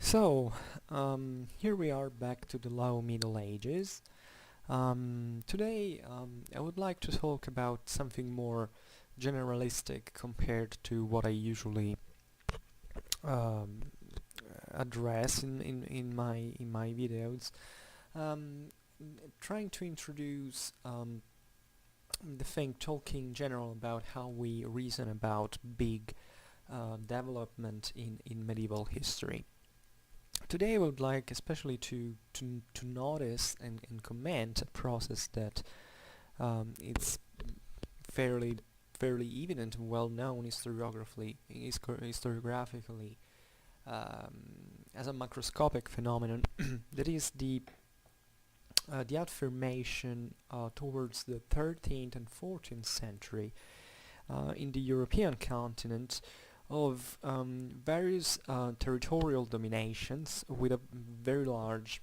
So, here we are back to the low Middle Ages. Today, I would like to talk about something more generalistic compared to what I usually um, address in my videos. Um, Trying to introduce the thing, talking in general about how we reason about big development in medieval history. Today I would like especially to notice and comment a process that it's fairly evident and well known historiographically as a macroscopic phenomenon that is the affirmation towards the 13th and 14th century in the European continent of various territorial dominations with a very large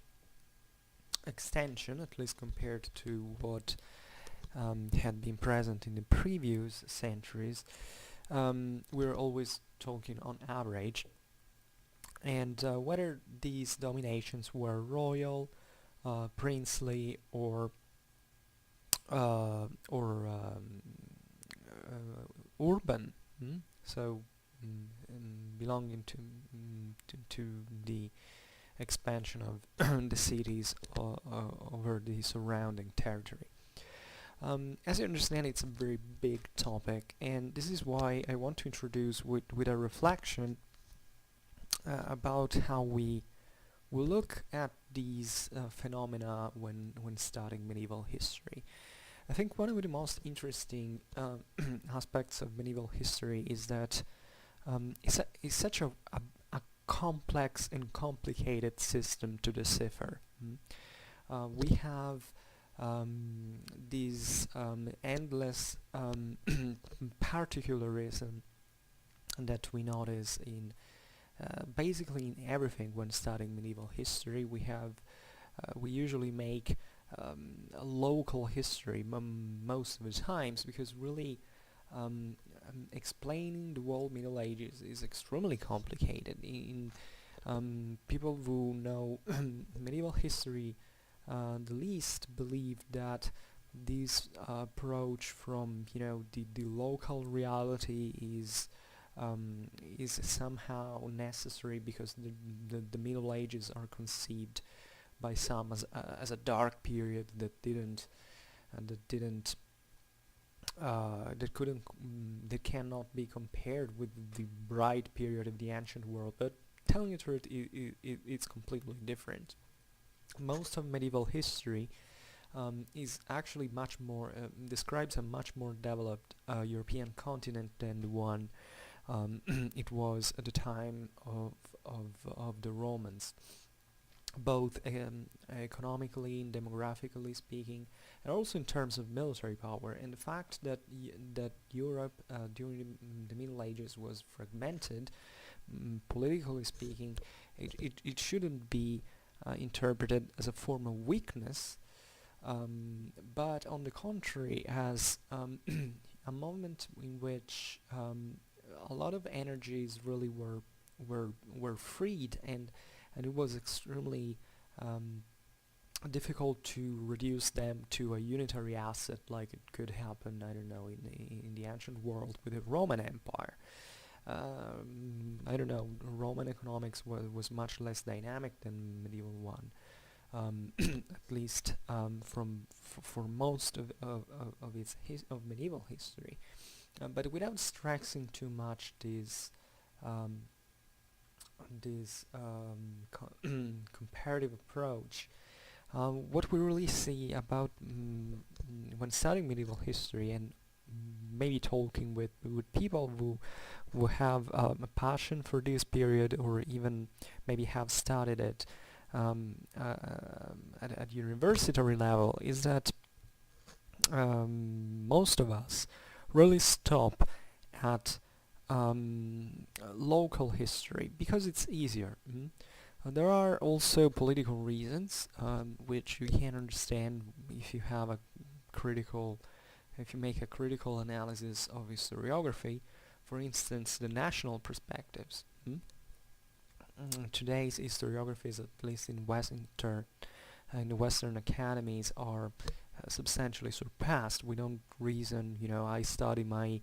extension, at least compared to what had been present in the previous centuries. We're always talking on average, and whether these dominations were royal, princely, or urban. So belonging to the expansion of the cities over the surrounding territory. As you understand, it's a very big topic, and this is why I want to introduce with a reflection about how we will look at these phenomena when studying medieval history. I think one of the most interesting aspects of medieval history is that it's such a complex and complicated system to decipher. We have these endless particularism that we notice in basically in everything when studying medieval history. We usually make a local history most of the times, because really explaining the whole Middle Ages is extremely complicated. People who know medieval history the least believe that this approach from the local reality is somehow necessary, because the Middle Ages are conceived by some as a dark period that cannot be compared with the bright period of the ancient world. But telling the truth, it's completely different. Most of medieval history is actually much more describes a much more developed European continent than the one it was at the time of the Romans, both economically and demographically speaking, and also in terms of military power. And the fact that that Europe during the Middle Ages was fragmented, politically speaking, it shouldn't be interpreted as a form of weakness, but on the contrary as a moment in which a lot of energies really were freed, and it was extremely difficult to reduce them to a unitary asset like it could happen, I don't know, in the ancient world with the Roman Empire. I don't know, Roman economics was much less dynamic than medieval one, at least for most of medieval history. But without stressing too much this comparative approach, what we really see about when studying medieval history, and maybe talking with people who have a passion for this period, or even maybe have studied it at university level, is that most of us really stop at local history because it's easier. There are also political reasons which you can understand if you make a critical analysis of historiography. For instance, the national perspectives. today's historiographies, at least in the Western academies, are substantially surpassed. We don't reason, I study my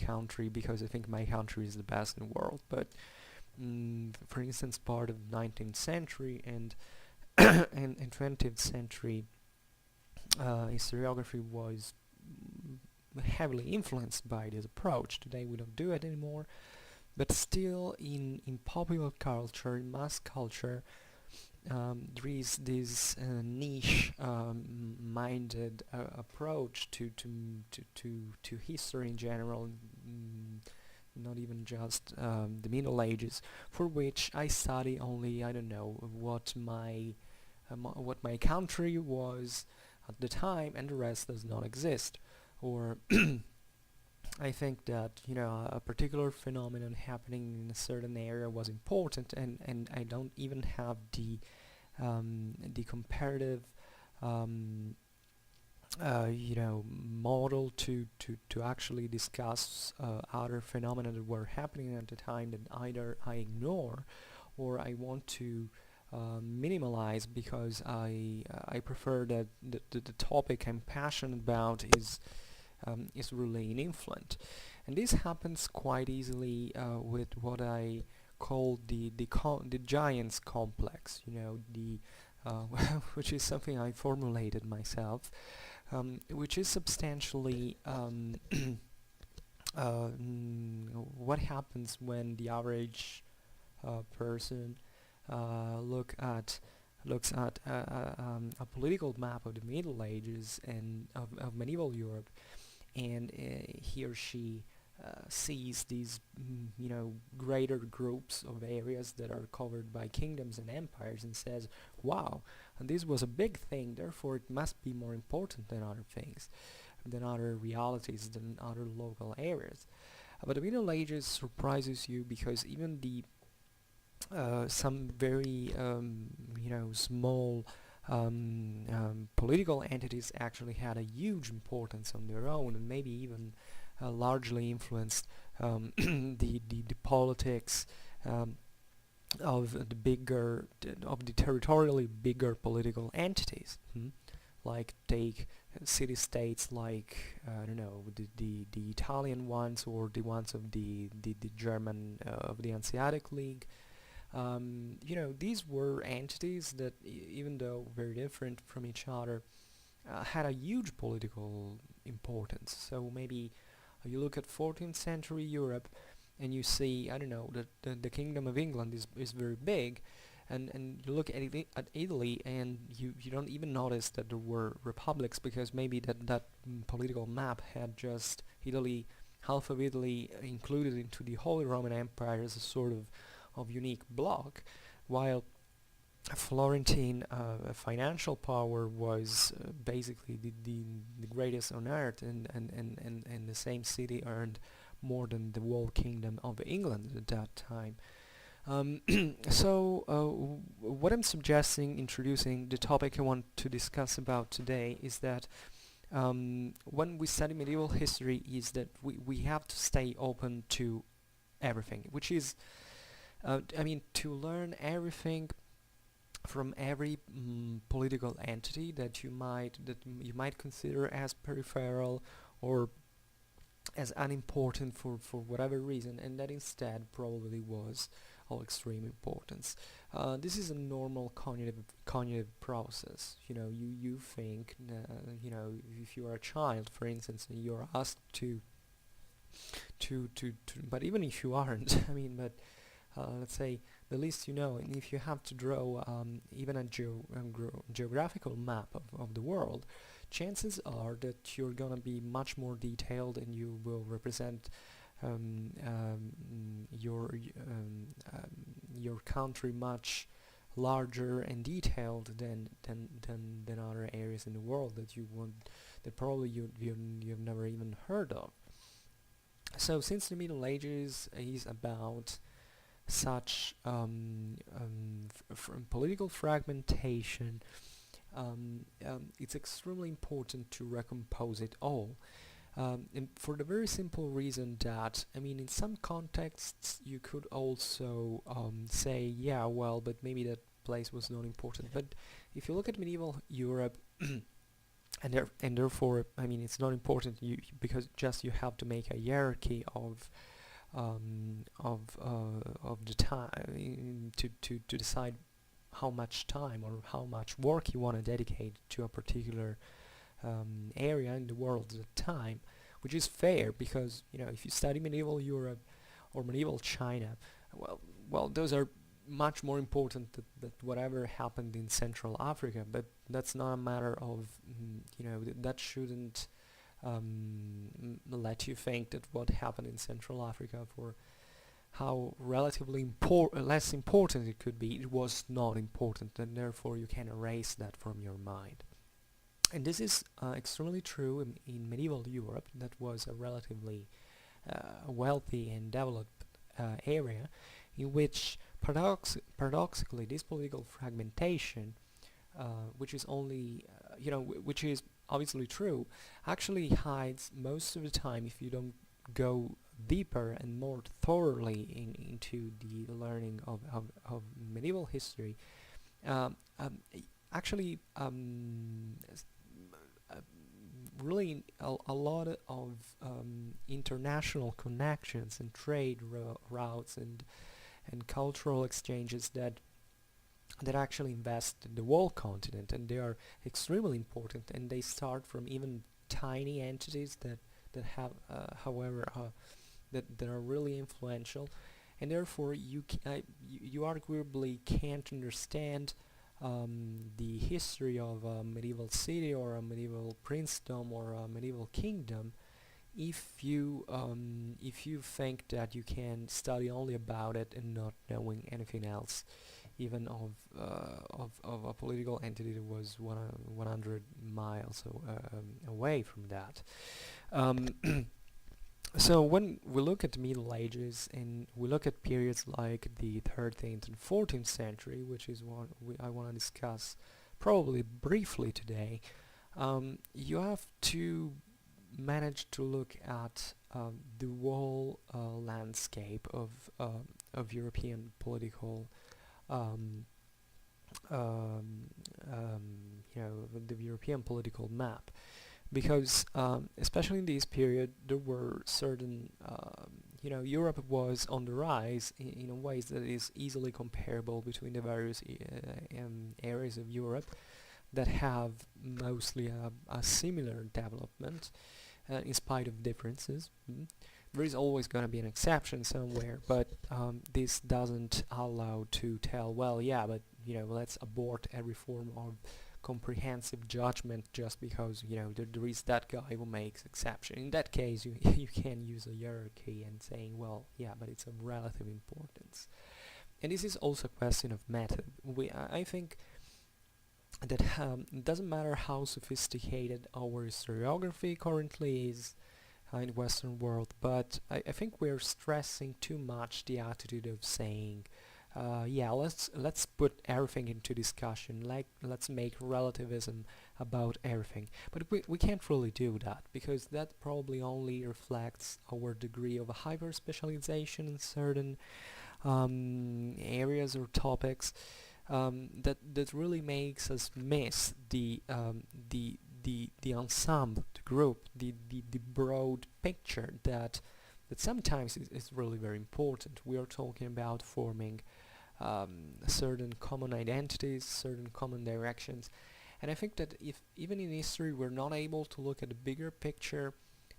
country because I think my country is the best in the world. But for instance, part of the 19th century and and 20th century historiography was heavily influenced by this approach. Today we don't do it anymore, but still in popular culture, in mass culture, there is this niche minded approach to history in general, not even just the Middle Ages, for which I study only, I don't know, what my country was at the time, and the rest does not exist. Or I think that a particular phenomenon happening in a certain area was important, and I don't even have the comparative model to actually discuss other phenomena that were happening at the time, that either I ignore or I want to minimalize, because I prefer that the topic I'm passionate about is really an influence. And this happens quite easily with what I call the giants complex, which is something I formulated myself, which is substantially what happens when the average person looks at a political map of the Middle Ages and of medieval Europe, and he or she sees these greater groups of areas that are covered by kingdoms and empires, and says, wow, and this was a big thing, therefore it must be more important than other things, than other realities, than other local areas. But the Middle Ages surprises you, because even the some very small political entities actually had a huge importance on their own, and maybe even largely influenced the politics of the territorially bigger political entities. Like take city-states like I don't know, the Italian ones, or the ones of the German of the Hanseatic League. These were entities that, even though very different from each other, had a huge political importance. So maybe you look at 14th century Europe, and you see, I don't know, that the Kingdom of England is very big, and you look at Italy, and you don't even notice that there were republics, because maybe that political map had just half of Italy included into the Holy Roman Empire as a sort of unique block, while Florentine financial power was basically the greatest on earth, and the same city earned more than the whole kingdom of England at that time. So what I'm suggesting, introducing the topic I want to discuss about today, is that when we study medieval history, is that we have to stay open to everything, which is to learn everything from every political entity that you might consider as peripheral or as unimportant for whatever reason, and that instead probably was of extreme importance. This is a normal cognitive process. You think, if you are a child, for instance, and you're asked to but even if you aren't, let's say the least and if you have to draw even a geographical map of the world, chances are that you're gonna be much more detailed, and you will represent your country much larger and detailed than other areas in the world that probably you've never even heard of. So since the Middle Ages is about such political fragmentation, it's extremely important to recompose it all. And for the very simple reason that, I mean, in some contexts you could also say, yeah, well, but maybe that place was not important. But if you look at medieval Europe, and therefore, I mean, it's not important because just you have to make a hierarchy of the time to decide how much time or how much work you want to dedicate to a particular area in the world at the time, which is fair because, you know, if you study medieval Europe or medieval China, well, those are much more important than whatever happened in Central Africa. But that's not a matter of, you know, that shouldn't let you think that what happened in Central Africa, for how relatively less important it could be, it was not important, and therefore you can erase that from your mind. And this is extremely true in medieval Europe. That was a relatively wealthy and developed area in which paradoxically this political fragmentation, which is only, which is obviously true, actually hides most of the time, if you don't go deeper and more thoroughly into the learning of medieval history, actually really a lot of international connections and trade routes and cultural exchanges that actually invest in the whole continent, and they are extremely important, and they start from even tiny entities that have however that are really influential, and therefore you arguably can't understand the history of a medieval city or a medieval princedom or a medieval kingdom if you think that you can study only about it and not knowing anything else, even of a political entity that was 100 miles away from that. So when we look at the Middle Ages and we look at periods like the 13th and 14th century, which is what I want to discuss probably briefly today, you have to manage to look at the whole landscape of European political, the European political map, because especially in this period there were certain, Europe was on the rise in ways that is easily comparable between the various areas of Europe that have mostly a similar development. In spite of differences, there is always going to be an exception somewhere, but this doesn't allow to tell, well, yeah, but let's abort every form of comprehensive judgment just because there is that guy who makes exception. In that case, you can use a hierarchy and saying, well, yeah, but it's of relative importance. And this is also a question of method. I think that it doesn't matter how sophisticated our historiography currently is in the Western world, but I think we're stressing too much the attitude of saying, yeah, let's put everything into discussion, like let's make relativism about everything. But we can't really do that, because that probably only reflects our degree of hyper specialization in certain areas or topics. That really makes us miss the ensemble, the group, the broad picture that sometimes is really very important. We are talking about forming certain common identities, certain common directions, and I think that if even in history we're not able to look at the bigger picture,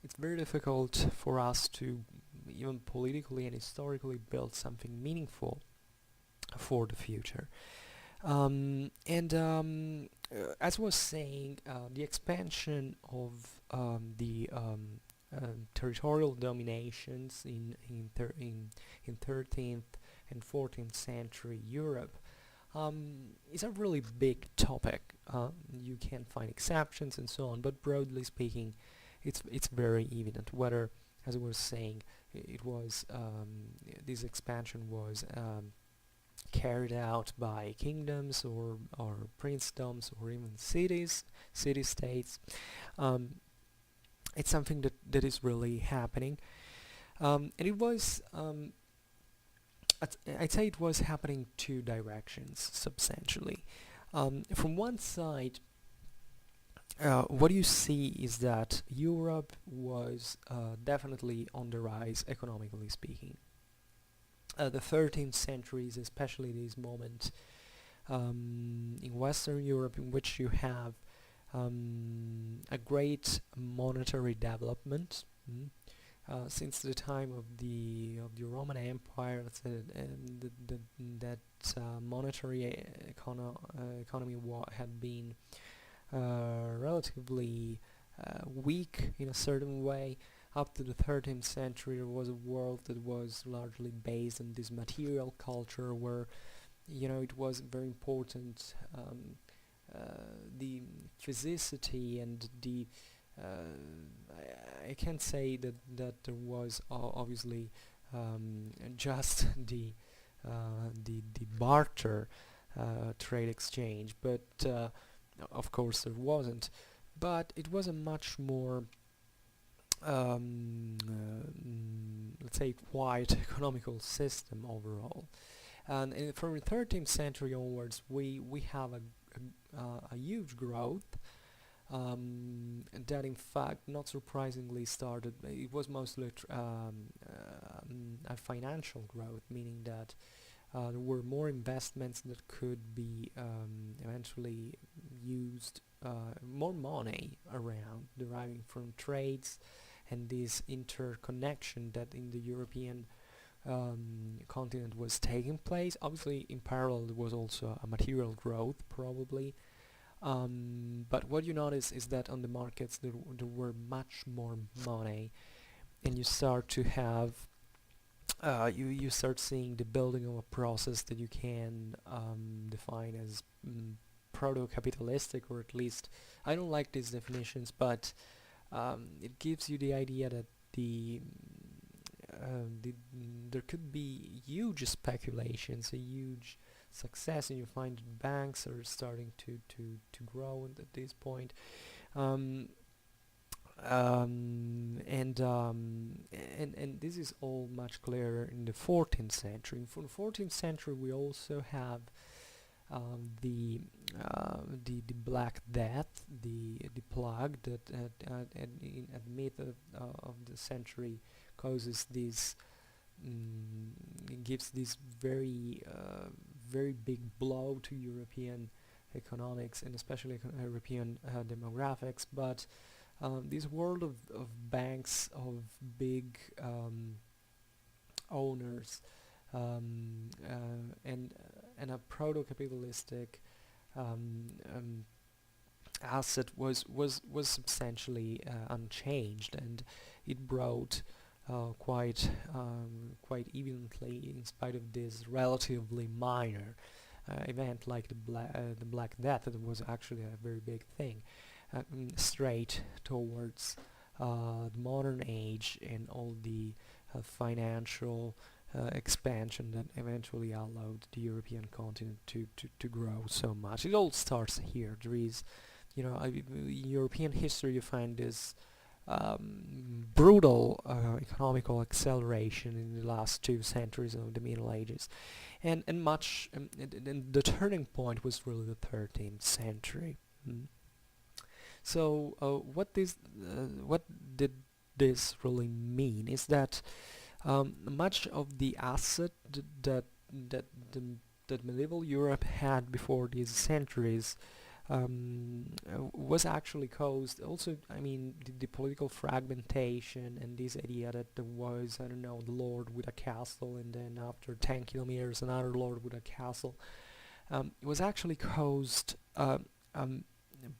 it's very difficult for us to even politically and historically build something meaningful for the future. As I was saying, the expansion of the territorial dominations in 13th and 14th century Europe is a really big topic. You can find exceptions and so on, but broadly speaking, it's very evident whether, as I was saying, it was this expansion was carried out by kingdoms or princedoms or even city-states, It's something that is really happening, and it was I'd say it was happening two directions substantially. From one side, what you see is that Europe was definitely on the rise economically speaking. The 13th centuries, especially this moment in Western Europe, in which you have a great monetary development. Since the time of the Roman Empire, that monetary economy had been relatively weak in a certain way. Up to the 13th century, there was a world that was largely based on this material culture, where it was very important, the physicity and the I can't say that there was obviously just the barter trade exchange, but of course there wasn't. But it was a much more let's say quiet economical system overall. And from the 13th century onwards, we have a huge growth that in fact, not surprisingly, started. It was mostly a financial growth, meaning that there were more investments that could be eventually used, more money around deriving from trades, and this interconnection that in the European continent was taking place. Obviously, in parallel, there was also a material growth, probably. But what you notice is that on the markets there were much more money, and you start to have you start seeing the building of a process that you can define as proto-capitalistic, or at least I don't like these definitions, but it gives you the idea that there could be huge speculations, a huge success, and you find that banks are starting to grow at this point. And this is all much clearer in the 14th century. From the 14th century, we also have the Black Death, the plague that at mid of the century causes this, gives this very very big blow to European economics, and especially European demographics. But this world of banks, of big owners, and a proto-capitalistic asset was substantially unchanged, and it brought quite evenly, in spite of this relatively minor event like the Black Death, that was actually a very big thing, straight towards the modern age and all the financial expansion that eventually allowed the European continent to grow so much. It all starts here. There is, in European history you find this brutal economical acceleration in the last 2 centuries of the Middle Ages, and the turning point was really the 13th century. So what did this really mean is that much of the asset that medieval Europe had before these centuries was actually caused also, I mean, the political fragmentation and this idea that there was, I don't know, the lord with a castle, and then after 10 kilometers another lord with a castle. It was actually caused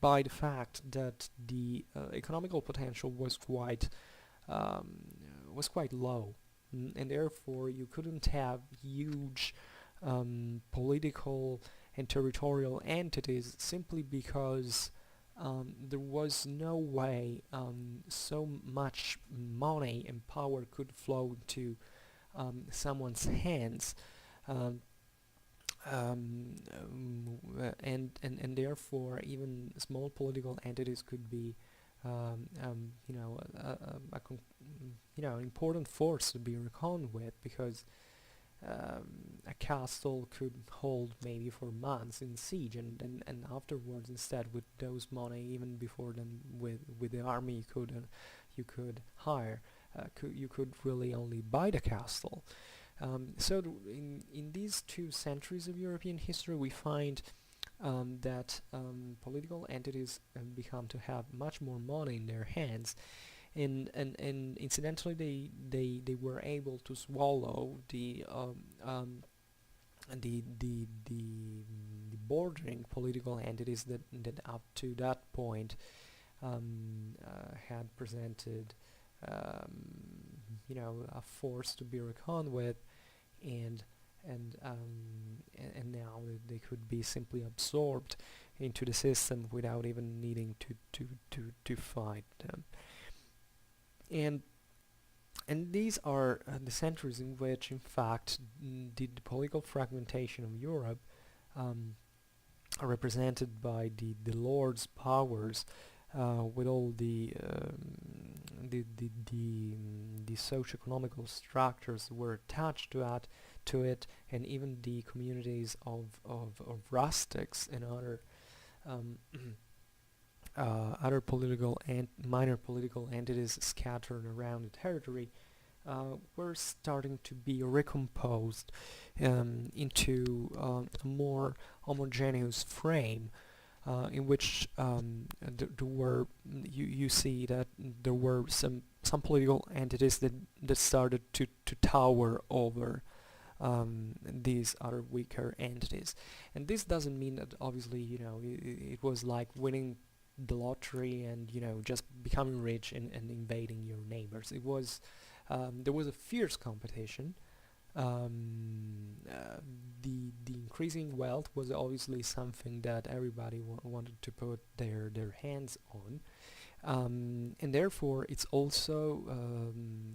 by the fact that the economical potential was quite low, and therefore you couldn't have huge political and territorial entities, simply because there was no way so much money and power could flow into someone's hands, and therefore even small political entities could be important force to be reckoned with, because a castle could hold maybe for months in siege, and afterwards, instead, with those money, even before then, with the army you could hire, you could really only buy the castle. So in these 2 centuries of European history, we find that political entities become to have much more money in their hands, and incidentally, they were able to swallow the bordering political entities that up to that point had presented a force to be reckoned with, and and now they could be simply absorbed into the system without even needing to fight them. And these are the centuries in which, in fact, the political fragmentation of Europe are represented by the lords' powers, with all the socio-economical structures were attached to it, and even the communities of rustics and other um, other political and minor political entities scattered around the territory were starting to be recomposed into a more homogeneous frame, in which there were you see that there were some political entities that started to tower over these other weaker entities. And this doesn't mean that, obviously, it was like winning the lottery and just becoming rich and invading your neighbors. It was there was a fierce competition. The increasing wealth was obviously something that everybody wanted to put their hands on, and therefore it's also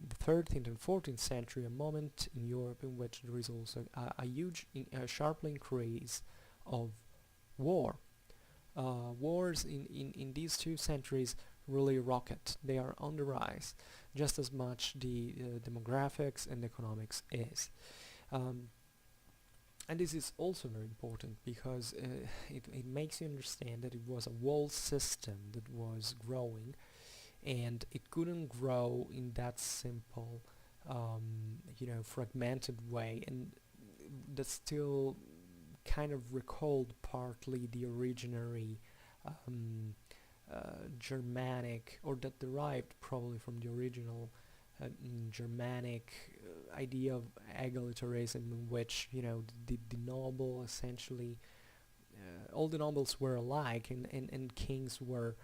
the 13th and 14th century, a moment in Europe in which there is also a huge, sharp increase of war. Wars in these 2 centuries really rocket. They are on the rise, just as much the demographics and economics is. Um, and this is also very important because it makes you understand that it was a whole system that was growing, and it couldn't grow in that simple, fragmented way, and that still kind of recalled partly the originary um, Germanic, or that derived probably from the original Germanic idea of egalitarianism, in which the noble essentially, all the nobles were alike, and kings were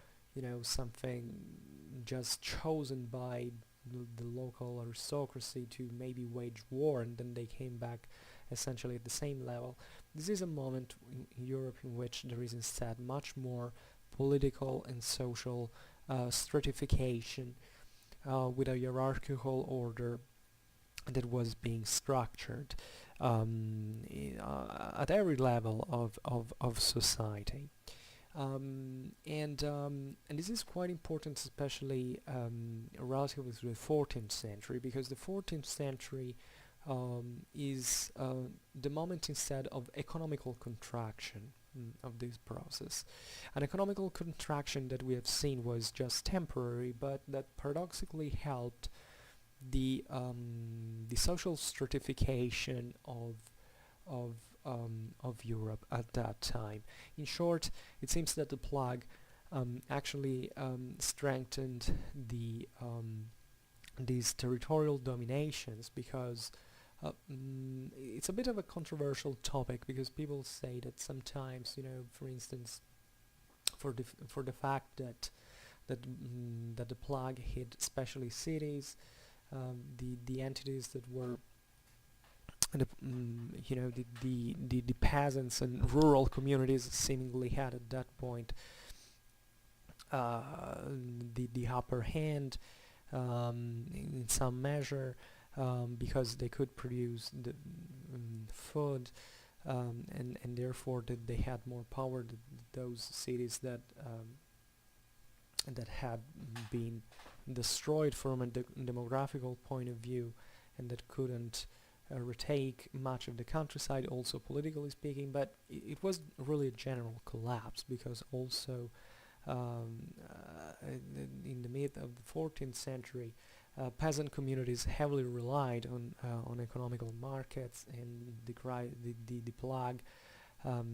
something just chosen by the local aristocracy to maybe wage war, and then they came back essentially at the same level. This is a moment in Europe in which there is instead much more political and social stratification, with a hierarchical order that was being structured at every level of society. And this is quite important, especially relatively to the 14th century, because the 14th century is the moment instead of economical contraction of this process. An economical contraction that we have seen was just temporary, but that paradoxically helped the social stratification of Europe at that time. In short, it seems that the plague actually strengthened these territorial dominations, because it's a bit of a controversial topic, because people say that sometimes, for instance, for the fact that the plague hit especially cities, the entities that were the peasants and rural communities seemingly had at that point the upper hand in some measure, because they could produce the food, and therefore that they had more power than those cities that had been destroyed from a demographical point of view, and that couldn't retake much of the countryside, also politically speaking. But it was really a general collapse, because also in the mid of the 14th century, peasant communities heavily relied on economical markets, and the plague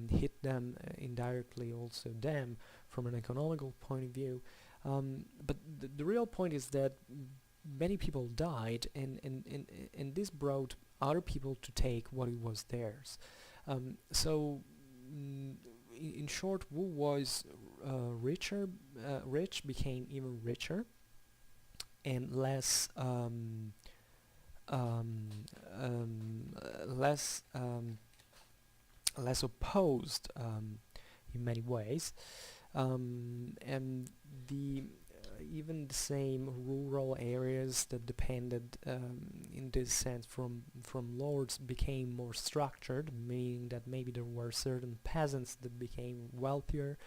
hit them indirectly, also them, from an economical point of view. But the real point is that many people died, and this brought other people to take what it was theirs. So in short, who was rich became even richer, and less less opposed in many ways, and the even the same rural areas that depended in this sense from lords became more structured, meaning that maybe there were certain peasants that became wealthier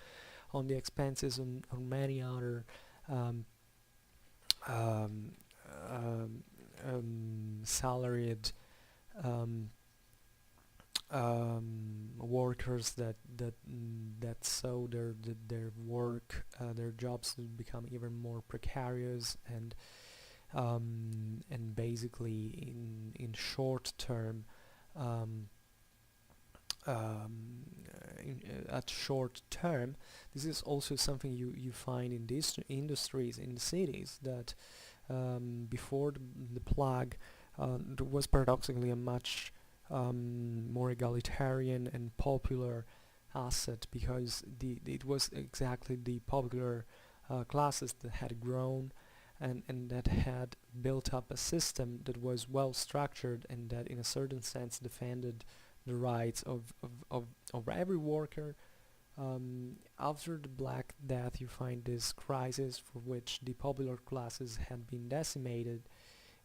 on the expenses on many other salaried workers that saw their work, their jobs to become even more precarious, and basically in short term, at short term, this is also something you find in these industries in the cities, that before the plague, there was paradoxically a much more egalitarian and popular asset, because it was exactly the popular classes that had grown and that had built up a system that was well structured, and that in a certain sense defended the rights of every worker. After the Black Death, you find this crisis for which the popular classes had been decimated,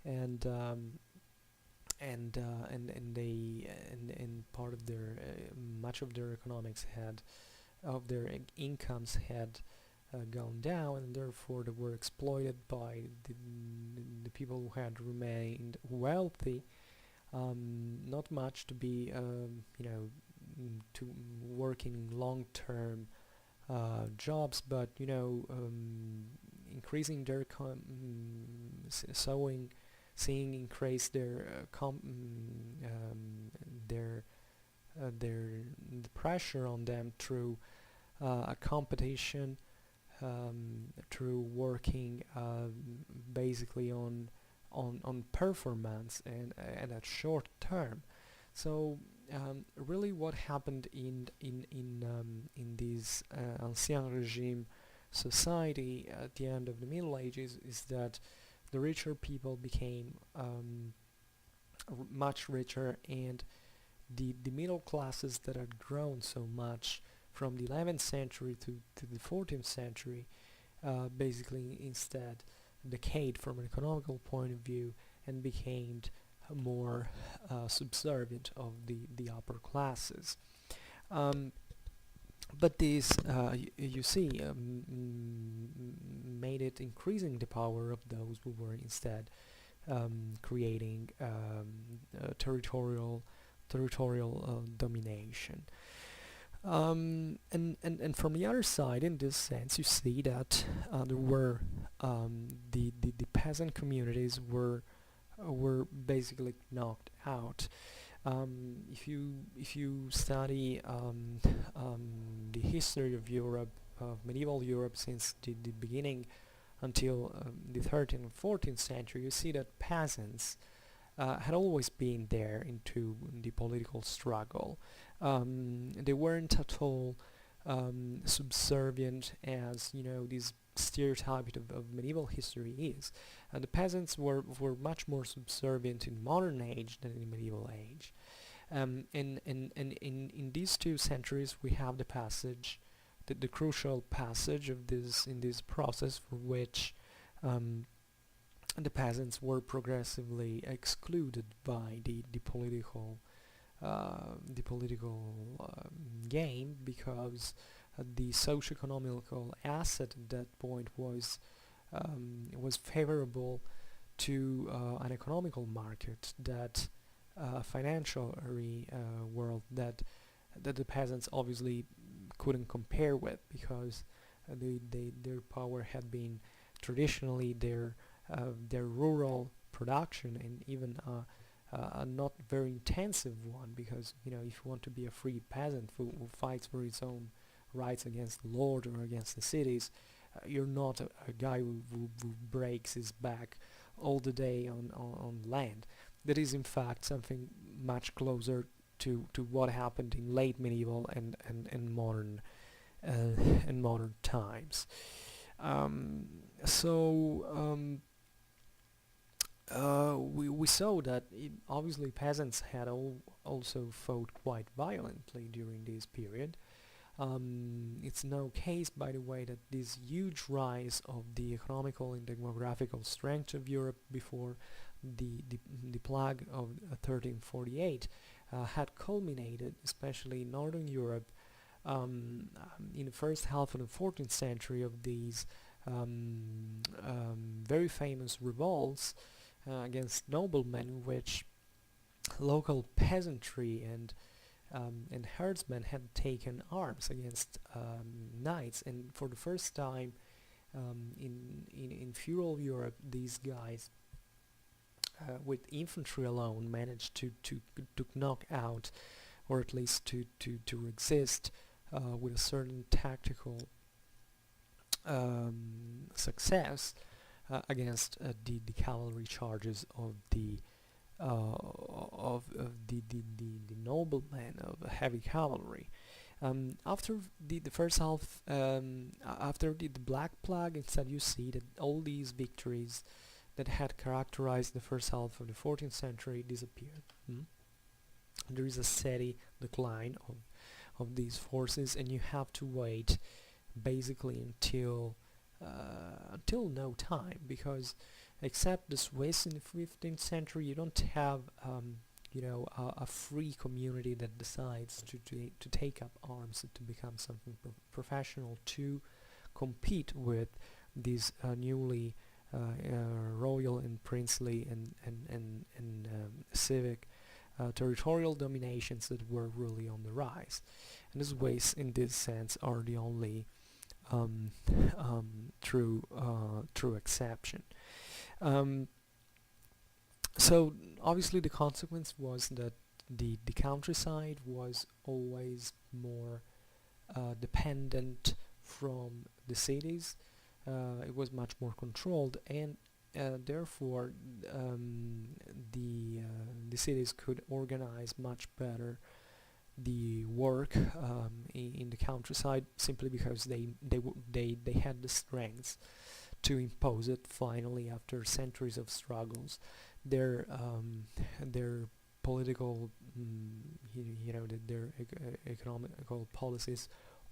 and part of their much of their economics of their incomes had gone down, and therefore they were exploited by the people who had remained wealthy, not much to be to working long-term jobs, but increasing their seeing increase their the pressure on them through a competition, through working basically on performance and at short term. So really, what happened in this Ancien Regime society at the end of the Middle Ages is that the richer people became much richer, and the middle classes that had grown so much from the 11th century to the 14th century basically instead decayed from an economical point of view and became more subservient of the upper classes. But this, you see, made it increasing the power of those who were instead creating territorial domination. And from the other side, in this sense, you see that there were the peasant communities were basically knocked out. If you study the history of Europe, of medieval Europe, since the beginning until the 13th and 14th century, you see that peasants had always been there into the political struggle. They weren't at all subservient, as this stereotype of medieval history is. The peasants were much more subservient in modern age than in medieval age. And in these 2 centuries, we have the passage, the crucial passage of this in this process, for which the peasants were progressively excluded by the political game, because the socio-economical asset at that point was favorable to an economical market, that financial world that the peasants obviously couldn't compare with, because their power had been traditionally their rural production, and even a not very intensive one, because if you want to be a free peasant who fights for his own rights against the lord or against the cities, you're not a guy who breaks his back all the day on land. That is in fact something much closer to what happened in late medieval and modern times. We saw that obviously peasants had also fought quite violently during this period. It's no case, by the way, that this huge rise of the economical and demographical strength of Europe before the plague of 1348 had culminated, especially in Northern Europe, in the first half of the 14th century, of these very famous revolts against noblemen, in which local peasantry and herdsmen had taken arms against knights, and for the first time in feudal Europe, these guys with infantry alone managed to knock out, or at least to exist with a certain tactical success against the cavalry charges of the noblemen of heavy cavalry. After the first half, after the Black Plague, instead you see that all these victories that had characterized the first half of the 14th century disappeared. There is a steady decline of these forces, and you have to wait basically until no time, because except the Swiss in the 15th century, you don't have a free community that decides to take up arms and to become something professional to compete with these newly royal and princely and civic territorial dominations that were really on the rise. And the Swiss, in this sense, are the only true exception. So obviously the consequence was that the countryside was always more dependent from the cities. It was much more controlled, and therefore the cities could organize much better the work in the countryside, simply because they had the strength to impose it finally after centuries of struggles. Their political, their economical policies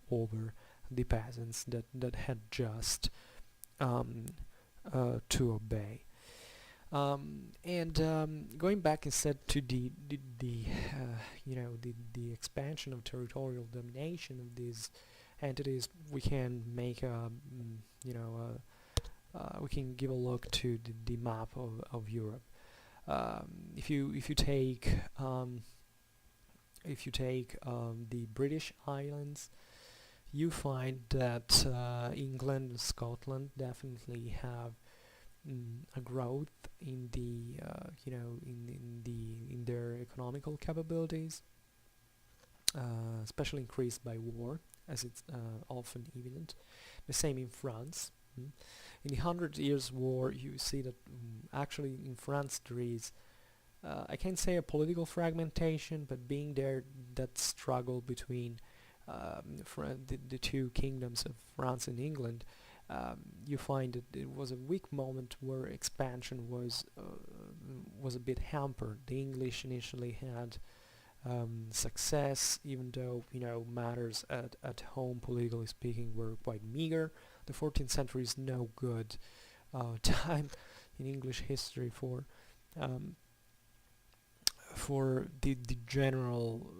over the peasants that had just to obey. Going back instead to the expansion of territorial domination of these entities, we can make we can give a look to the map of Europe. If you take the British Islands, you find that England and Scotland definitely have a growth in the in their economical capabilities, especially increased by war, as it's often evident. The same in France. In the 100 Years' War, you see that actually in France there is, I can't say a political fragmentation, but being there, that struggle between the two kingdoms of France and England, you find that it was a weak moment where expansion was a bit hampered. The English initially had success, even though matters at home, politically speaking, were quite meager. The 14th century is no good time in English history for the general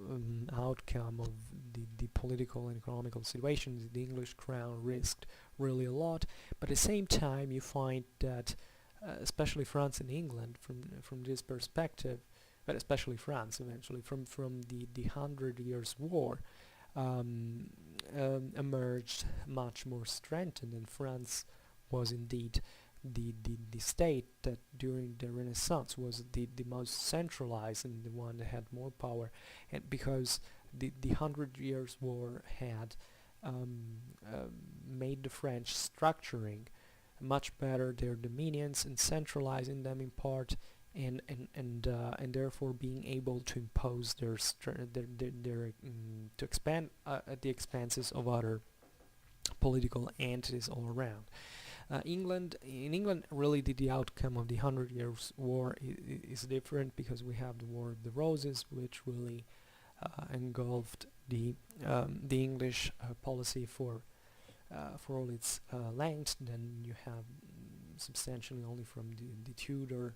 outcome of the political and economical situation the English crown risked really a lot. But at the same time, you find that especially France and England, from this perspective, but especially France eventually, from the 100 Years' War, emerged much more strengthened, and France was indeed the state that during the Renaissance was the most centralized and the one that had more power, and because the 100 Years' War had made the French structuring much better their dominions and centralizing them in part, and therefore being able to impose their to expand at the expenses of other political entities all around. In England, really the outcome of the 100 Years' War is different, because we have the War of the Roses, which really engulfed the English policy for all its length. Then you have substantially only from the Tudor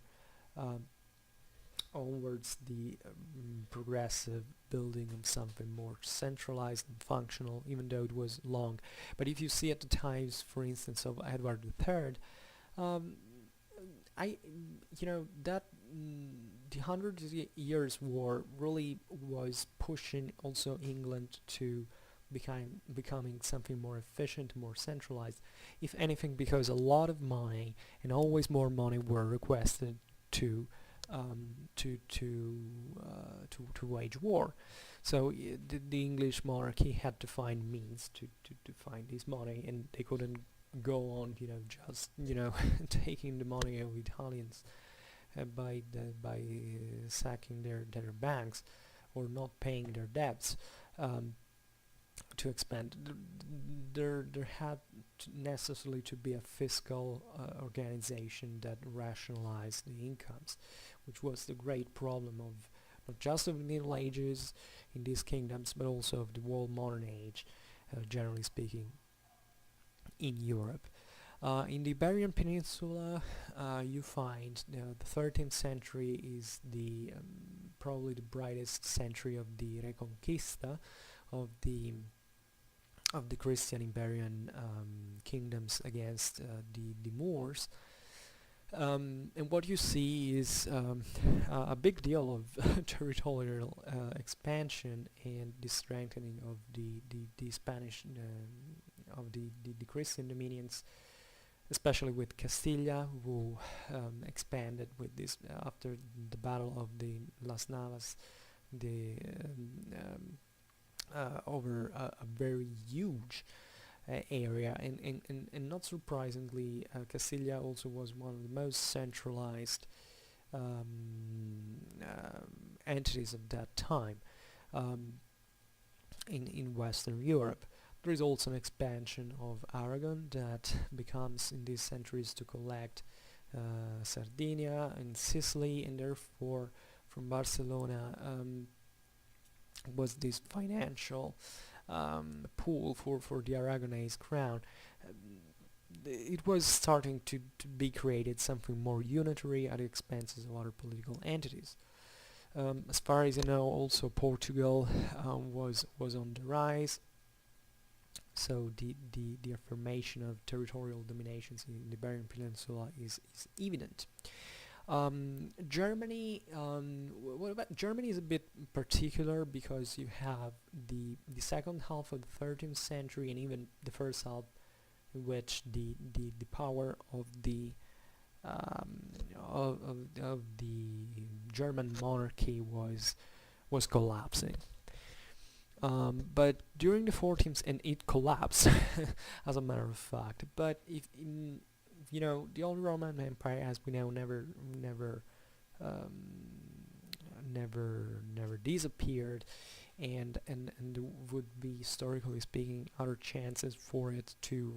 onwards the progressive building of something more centralized and functional, even though it was long. But if you see at the times, for instance, of Edward III, that the 100 Years' War really was pushing also England to becoming something more efficient, more centralized, if anything, because a lot of money and always more money were requested to wage war. So the English monarchy had to find means to find this money, and they couldn't go on, just taking the money of Italians by sacking their banks or not paying their debts. To expand, there had necessarily to be a fiscal organization that rationalized the incomes, which was the great problem of not just of the Middle Ages in these kingdoms, but also of the whole modern age, generally speaking, in Europe. In the Iberian Peninsula, you find the 13th century is the probably the brightest century of the Reconquista, of the Christian Iberian kingdoms against the Moors, and what you see is a big deal of territorial expansion and the strengthening of the Spanish of the Christian dominions, especially with Castilla, who expanded with this after the Battle of the Las Navas, over a very huge area, and not surprisingly, Castilla also was one of the most centralized entities of that time in Western Europe. There is also an expansion of Aragon that becomes in these centuries to collect Sardinia and Sicily, and therefore from Barcelona was this financial pool for the Aragonese crown. It was starting to be created something more unitary at the expenses of other political entities. As far as I know, also Portugal was on the rise. So the affirmation of territorial dominations in the Iberian Peninsula is evident. Germany, what about Germany is a bit particular, because you have the second half of the 13th century and even the first half, in which the power of the German monarchy was collapsing. But during the 14th, and it collapsed as a matter of fact. But if the old Roman Empire, as we know, never disappeared, and there would be, historically speaking, other chances for it to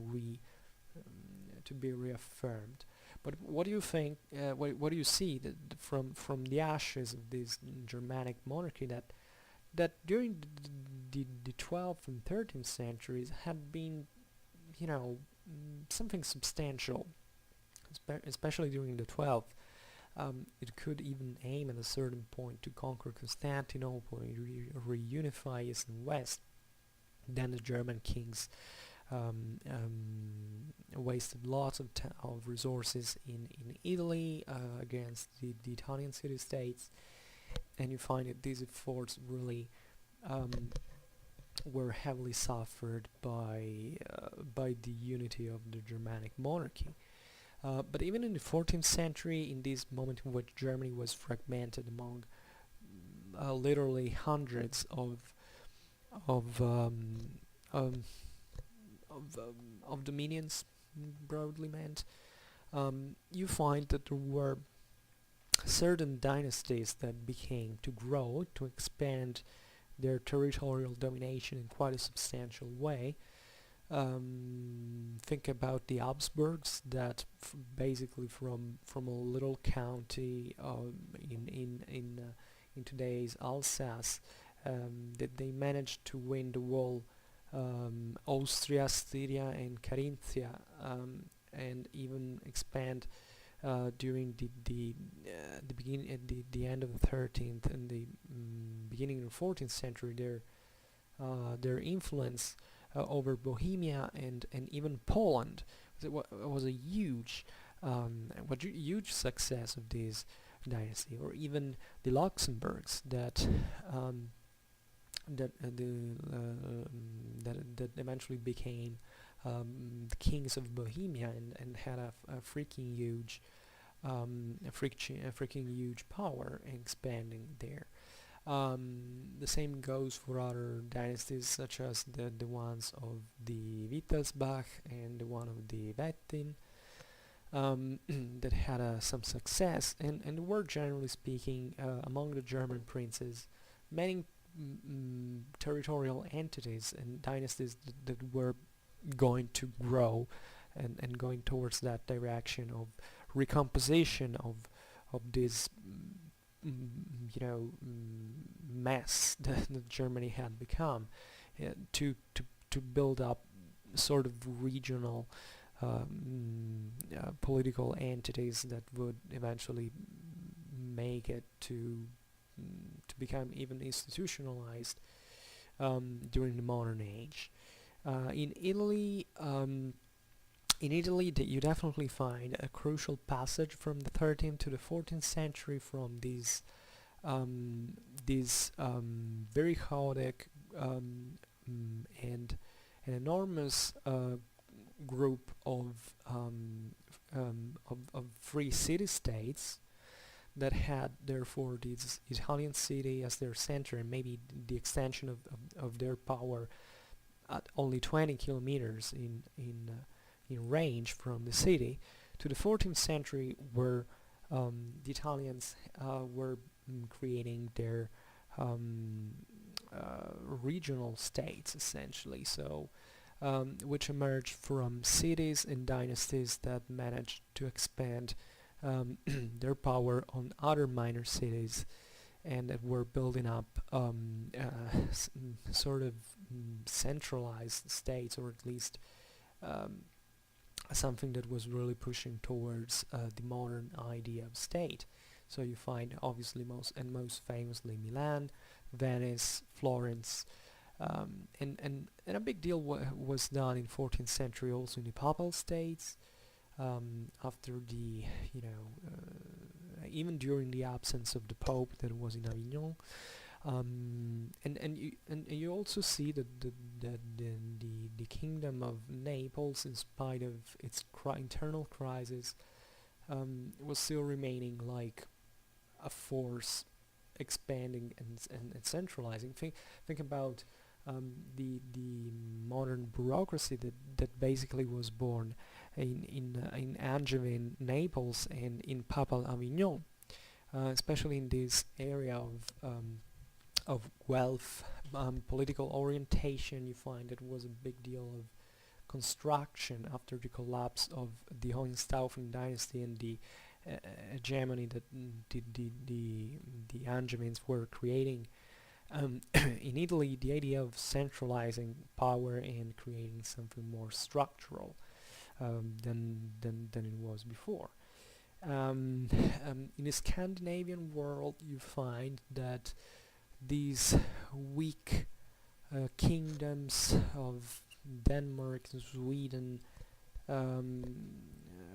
be reaffirmed. But what do you think? What do you see from the ashes of this Germanic monarchy that during the 12th and 13th centuries had been, something substantial, especially during the 12th. It could even aim at a certain point to conquer Constantinople and reunify East and West. Then the German kings wasted lots of resources in Italy against the Italian city-states, and you find that these efforts really were heavily suffered by the unity of the Germanic monarchy. But even in the 14th century, in this moment in which Germany was fragmented among literally hundreds of um, um, of dominions, broadly meant, you find that there were certain dynasties that began to grow, to expand their territorial domination in quite a substantial way. Think about the Habsburgs, that basically from a little county in today's Alsace, that they managed to win the whole Austria, Styria, and Carinthia, and even expand during the beginning at the end of the 13th and the beginning of the 14th century. Their influence over Bohemia and even Poland was a huge success of this dynasty. Or even the Luxembourgs that that eventually became the kings of Bohemia and had a freaking huge power expanding there. The same goes for other dynasties, such as the ones of the Wittelsbach and the one of the Wettin, that had some success, and were, generally speaking, among the German princes, many territorial entities and dynasties that were going to grow and going towards that direction of recomposition of this mess that Germany had become, to build up sort of regional political entities that would eventually make it to become even institutionalized during the modern age. In Italy, that you definitely find a crucial passage from the 13th to the 14th century, from these very chaotic and an enormous group of free city-states that had therefore this Italian city as their center, and maybe the extension of their power at only 20 kilometers in range from the city, to the 14th century, where the Italians were creating their regional states, essentially, so which emerged from cities and dynasties that managed to expand their power on other minor cities, and that were building up sort of centralized states, or at least something that was really pushing towards the modern idea of state. So you find, obviously, most famously, Milan, Venice, Florence, and a big deal was done in 14th century also in the Papal States, after the even during the absence of the Pope that was in Avignon. And you also see that the kingdom of Naples, in spite of its internal crisis, was still remaining like a force expanding and centralizing. Think about the modern bureaucracy that basically was born in Angevin Naples and in Papal Avignon, especially in this area of wealth, political orientation. You find it was a big deal of construction after the collapse of the Hohenstaufen dynasty and the hegemony that the Angevins were creating. In Italy, the idea of centralizing power and creating something more structural than it was before. In the Scandinavian world, you find that these weak kingdoms of Denmark and Sweden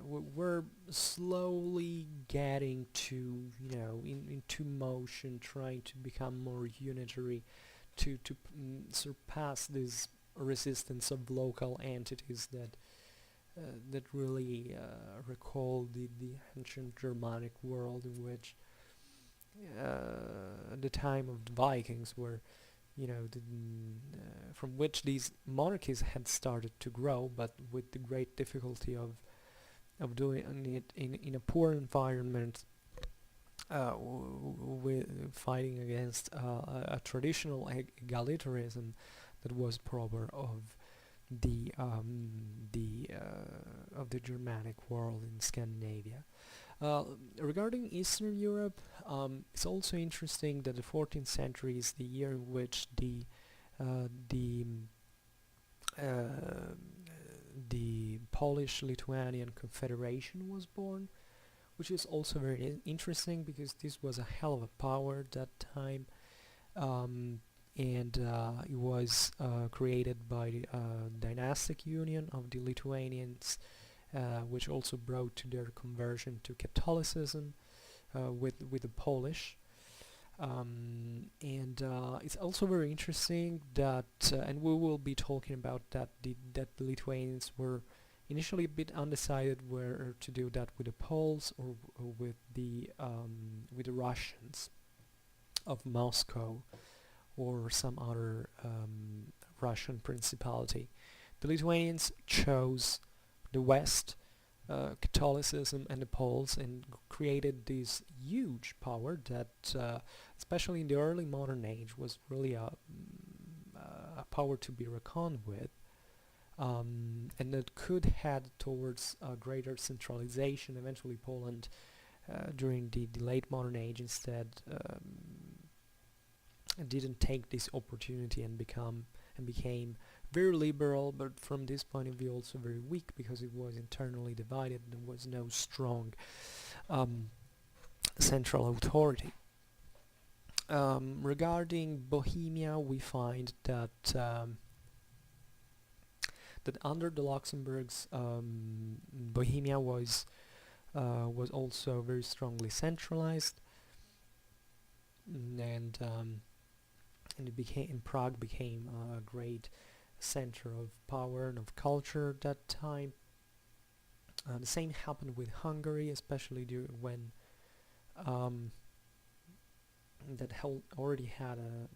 were slowly getting to, into motion, trying to become more unitary, to surpass this resistance of local entities that really recall the ancient Germanic world, in which at the time of the Vikings were, from which these monarchies had started to grow, but with the great difficulty of doing it in a poor environment, with fighting against a traditional egalitarianism that was proper of the Germanic world in Scandinavia. Regarding Eastern Europe, it's also interesting that the 14th century is the year in which the Polish-Lithuanian Confederation was born, which is also very interesting because this was a hell of a power at that time, and it was created by the dynastic union of the Lithuanians, which also brought to their conversion to Catholicism with the Polish. And it's also very interesting that, and we will be talking about that, that the Lithuanians were initially a bit undecided whether to do that with the Poles or with the Russians of Moscow or some other Russian principality. The Lithuanians chose the West, Catholicism, and the Poles, and created this huge power that, especially in the early modern age, was really a power to be reckoned with, and that could head towards a greater centralization. Eventually, Poland, during the late modern age, instead didn't take this opportunity and became very liberal, but from this point of view also very weak, because it was internally divided. There was no strong central authority. Regarding Bohemia, we find that that under the Luxembourgs, Bohemia was also very strongly centralized, and Prague became a great center of power and of culture at that time. The same happened with Hungary, especially when that already had a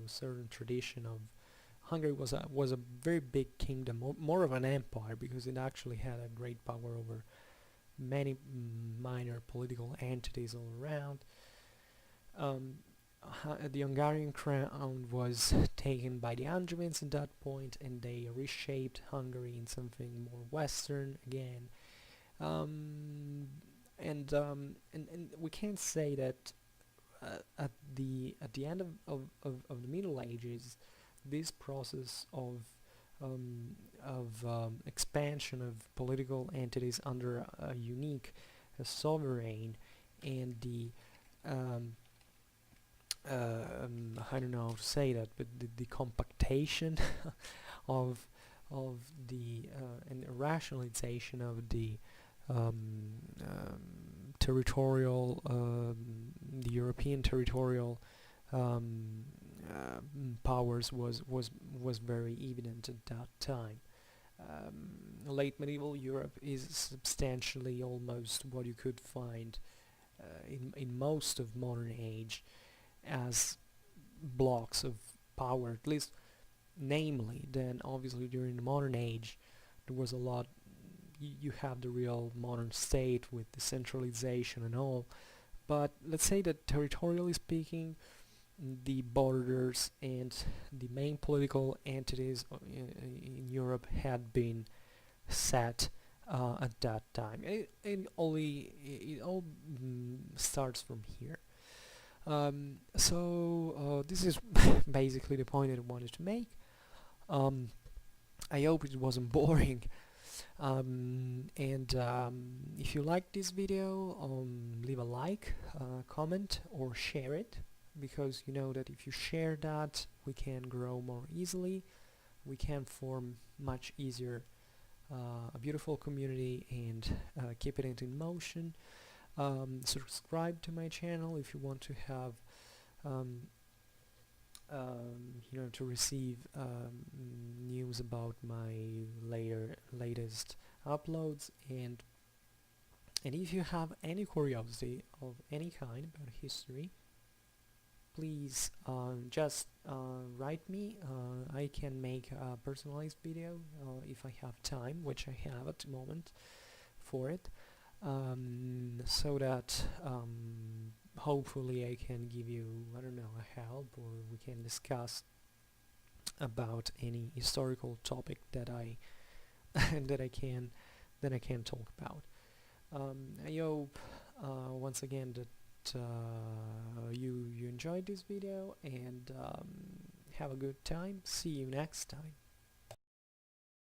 certain tradition of. Hungary was a very big kingdom, more of an empire, because it actually had a great power over many minor political entities all around. The Hungarian crown was taken by the Angevins at that point, and they reshaped Hungary in something more Western again. And we can't say that at the end of the Middle Ages, this process of expansion of political entities under a unique sovereign, and the I don't know how to say that, but the compactation of the and rationalization of the territorial, the European territorial powers was very evident at that time. Late medieval Europe is substantially almost what you could find in most of modern age as blocks of power, at least namely. Then obviously during the modern age there was a lot. You have the real modern state with the centralization and all, but let's say that territorially speaking, the borders and the main political entities in Europe had been set at that time. It all starts from here. So this is basically the point that I wanted to make. I hope it wasn't boring. And if you like this video, leave a like, comment, or share it, because you know that if you share that, we can grow more easily, we can form much easier a beautiful community and keep it in motion. Subscribe to my channel if you want to have to receive news about my latest uploads, and if you have any curiosity of any kind about history, please just write me. I can make a personalized video if I have time, which I have at the moment for it, so that hopefully I can give you, I don't know, a help, or we can discuss about any historical topic that I that I can talk about. I hope once again that you enjoyed this video, and have a good time. See you next time.